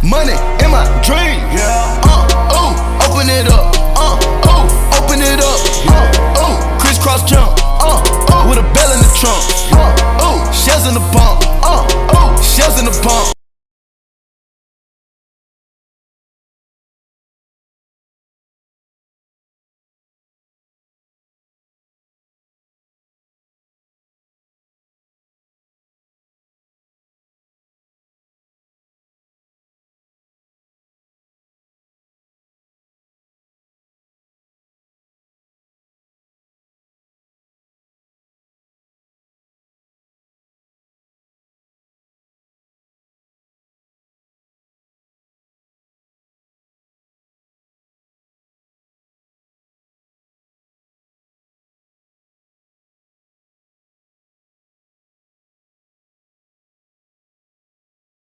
money in my dream. Open it up. Open it up. Crisscross jump. With a bell in the trunk. Shells in the pump. Shells in the pump.